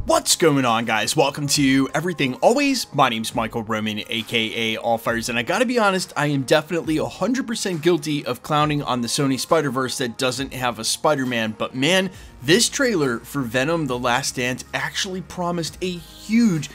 What's going on, guys? Welcome to Everything Always. My name's Michael Roman, aka Allfires, and I gotta be honest, I am definitely 100% guilty of clowning on the Sony Spider-Verse that doesn't have a Spider-Man, but man, this trailer for Venom: The Last Stand actually promised a huge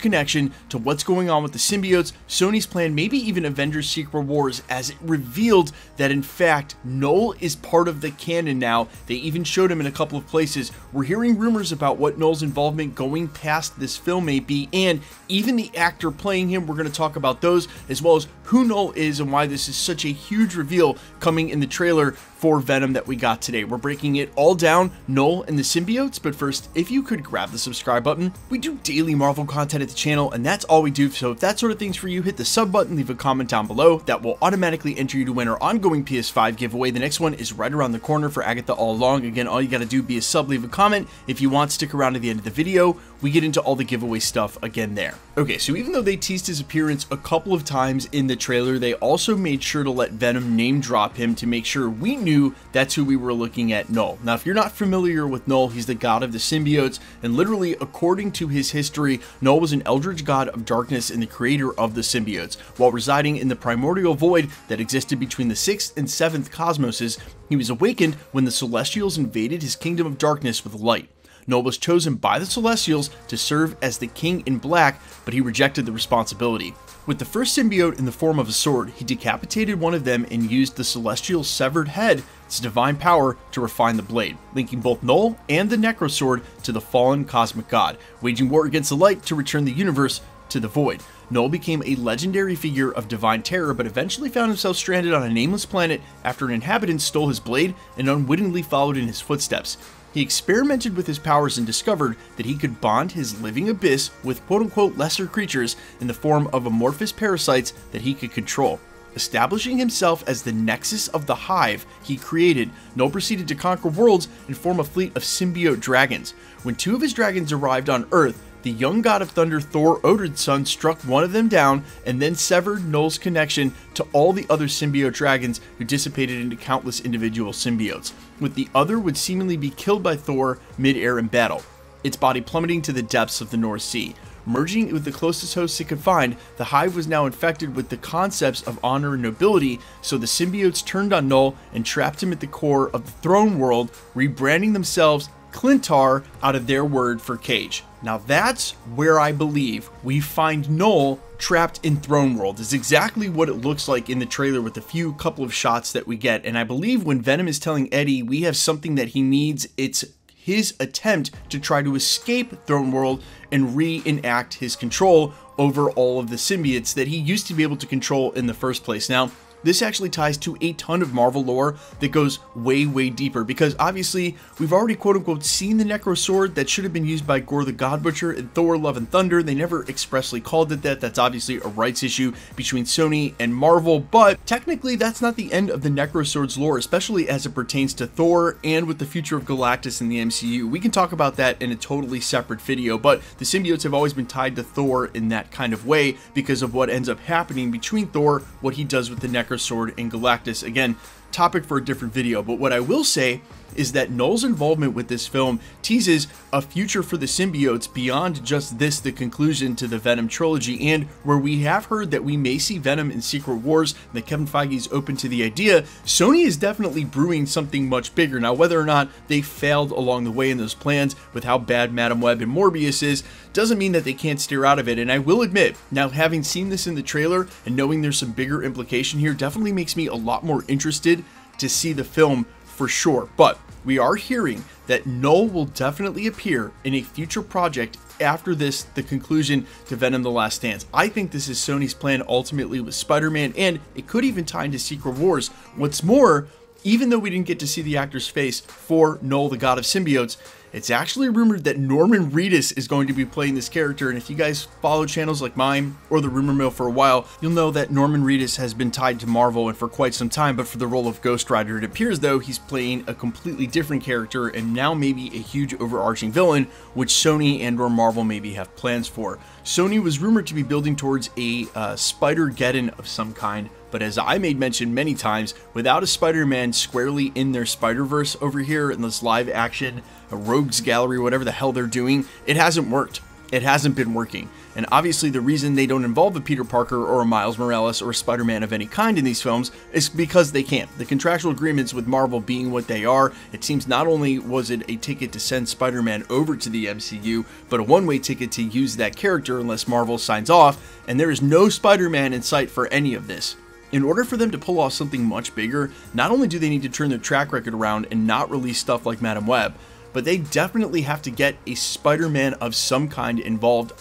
connection to what's going on with the symbiotes, Sony's plan, maybe even Avengers Secret Wars, as it revealed that in fact Null is part of the canon now. They even showed him in a couple of places. We're hearing rumors about what Null's involvement going past this film may be, and even the actor playing him. We're going to talk about those, as well as who Null is and why this is such a huge reveal coming in the trailer for Venom that we got today. We're breaking it all down, Null and the symbiotes, but first, if you could grab the subscribe button. We do daily Marvel content at the channel, and that's all we do, so if that sort of thing's for you, hit the sub button, leave a comment down below. That will automatically enter you to win our ongoing PS5 giveaway. The next one is right around the corner for Agatha All Along. Again, all you gotta do be a sub, leave a comment. If you want, stick around to the end of the video. We get into all the giveaway stuff again there. Okay, so even though they teased his appearance a couple of times in the trailer, they also made sure to let Venom name drop him to make sure we knew that's who we were looking at, Null. Now, if you're not familiar with Null, he's the god of the symbiotes, and literally, according to his history, Null was an eldritch god of darkness and the creator of the symbiotes. While residing in the primordial void that existed between the 6th and 7th cosmoses, he was awakened when the Celestials invaded his kingdom of darkness with light. Null was chosen by the Celestials to serve as the King in Black, but he rejected the responsibility. With the first symbiote in the form of a sword, he decapitated one of them and used the Celestial's severed head, its divine power, to refine the blade, linking both Null and the Necrosword to the fallen cosmic god, waging war against the light to return the universe to the void. Null became a legendary figure of divine terror, but eventually found himself stranded on a nameless planet after an inhabitant stole his blade and unwittingly followed in his footsteps. He experimented with his powers and discovered that he could bond his living abyss with quote-unquote lesser creatures in the form of amorphous parasites that he could control. Establishing himself as the nexus of the hive he created, Null proceeded to conquer worlds and form a fleet of symbiote dragons. When two of his dragons arrived on Earth, the young god of thunder Thor, Odin's son, struck one of them down and then severed Null's connection to all the other symbiote dragons, who dissipated into countless individual symbiotes, with the other would seemingly be killed by Thor mid-air in battle, its body plummeting to the depths of the North Sea. Merging with the closest hosts it could find, the hive was now infected with the concepts of honor and nobility, so the symbiotes turned on Null and trapped him at the core of the throne world, rebranding themselves Clintar out of their word for cage. Now that's where I believe we find Null trapped in Throne World. Is exactly what it looks like in the trailer with a couple of shots that we get. And I believe when Venom is telling Eddie we have something that he needs, it's his attempt to try to escape Throne World and reenact his control over all of the symbiotes that he used to be able to control in the first place. Now, this actually ties to a ton of Marvel lore that goes way deeper, because obviously we've already quote-unquote seen the Necrosword that should have been used by Gorr the God Butcher in Thor Love and Thunder. They never expressly called it that. That's obviously a rights issue between Sony and Marvel, but technically that's not the end of the Necrosword's lore, especially as it pertains to Thor and with the future of Galactus in the MCU. We can talk about that in a totally separate video, but the symbiotes have always been tied to Thor in that kind of way because of what ends up happening between Thor, what he does with the Necrosword and Galactus. Again, topic for a different video, but what I will say is that Null's involvement with this film teases a future for the symbiotes beyond just this, the conclusion to the Venom trilogy, and where we have heard that we may see Venom in Secret Wars, that Kevin Feige is open to the idea. Sony is definitely brewing something much bigger. Now, whether or not they failed along the way in those plans with how bad Madam Web and Morbius is, doesn't mean that they can't steer out of it. And I will admit, now having seen this in the trailer and knowing there's some bigger implication here, definitely makes me a lot more interested to see the film for sure. But we are hearing that Null will definitely appear in a future project after this, the conclusion to Venom: The Last Stand. I think this is Sony's plan ultimately with Spider-Man, and it could even tie into Secret Wars. What's more, even though we didn't get to see the actor's face for Null, the god of symbiotes, it's actually rumored that Norman Reedus is going to be playing this character, and if you guys follow channels like mine or the rumor mill for a while, you'll know that Norman Reedus has been tied to Marvel and for quite some time, but for the role of Ghost Rider, it appears though he's playing a completely different character and now maybe a huge overarching villain, which Sony and or Marvel maybe have plans for. Sony was rumored to be building towards a Spider-Geddon of some kind But as I made mention many times, without a Spider-Man squarely in their Spider-Verse over here in this live action, a rogues gallery, whatever the hell they're doing, it hasn't worked. It hasn't been working. And obviously the reason they don't involve a Peter Parker or a Miles Morales or a Spider-Man of any kind in these films is because they can't. The contractual agreements with Marvel being what they are, it seems not only was it a ticket to send Spider-Man over to the MCU, but a one-way ticket to use that character unless Marvel signs off, and there is no Spider-Man in sight for any of this. In order for them to pull off something much bigger, not only do they need to turn their track record around and not release stuff like Madam Web, but they definitely have to get a Spider-Man of some kind involved.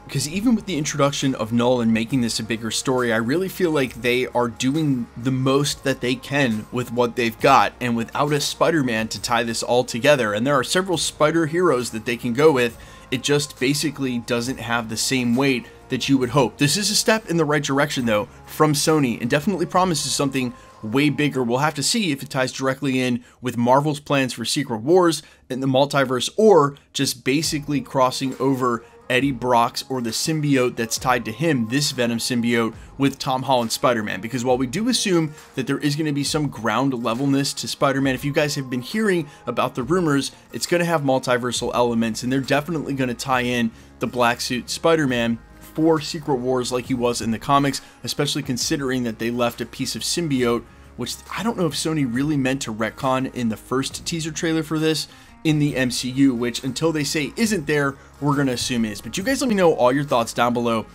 Because even with the introduction of Null and making this a bigger story, I really feel like they are doing the most that they can with what they've got, and without a Spider-Man to tie this all together, and there are several Spider heroes that they can go with, it just basically doesn't have the same weight that you would hope. This is a step in the right direction though from Sony, and definitely promises something way bigger. We'll have to see if it ties directly in with Marvel's plans for Secret Wars in the multiverse, or just basically crossing over Eddie Brock's or the symbiote that's tied to him, this Venom symbiote, with Tom Holland's Spider-Man. Because while we do assume that there is going to be some ground levelness to Spider-Man, if you guys have been hearing about the rumors, it's going to have multiversal elements, and they're definitely going to tie in the black suit Spider-Man for Secret Wars like he was in the comics, especially considering that they left a piece of symbiote, which I don't know if Sony really meant to retcon in the first teaser trailer for this, in the MCU, which until they say isn't there, we're going to assume is. But you guys let me know all your thoughts down below.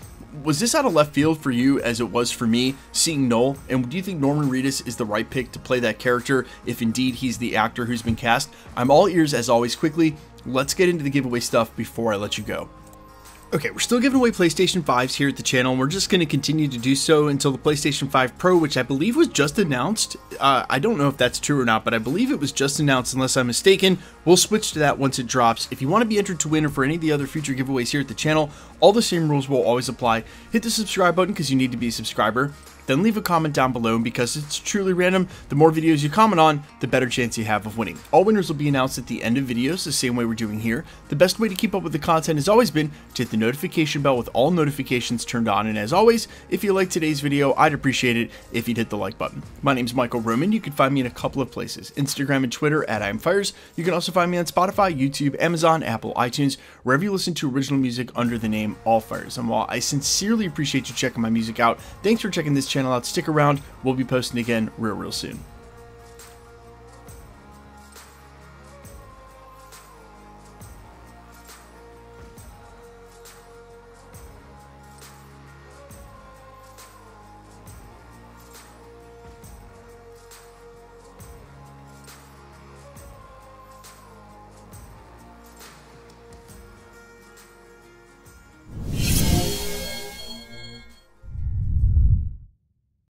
Was this out of left field for you as it was for me seeing Null? And do you think Norman Reedus is the right pick to play that character if indeed he's the actor who's been cast? I'm all ears as always. Quickly, let's get into the giveaway stuff before I let you go. Okay, we're still giving away PlayStation 5s here at the channel, and we're just going to continue to do so until the PlayStation 5 Pro, which I believe was just announced. I don't know if that's true or not, but I believe it was just announced unless I'm mistaken. We'll switch to that once it drops. If you want to be entered to win or for any of the other future giveaways here at the channel, all the same rules will always apply. Hit the subscribe button because you need to be a subscriber. Then leave a comment down below, and because it's truly random, the more videos you comment on, the better chance you have of winning. All winners will be announced at the end of videos, the same way we're doing here. The best way to keep up with the content has always been to hit the notification bell with all notifications turned on, and as always, if you liked today's video, I'd appreciate it if you'd hit the like button. My name's Michael Roman. You can find me in a couple of places, Instagram and Twitter at IamFires. You can also find me on Spotify, YouTube, Amazon, Apple, iTunes, wherever you listen to original music under the name AllFires. And while I sincerely appreciate you checking my music out, thanks for checking this channel out. Stick around, we'll be posting again real soon.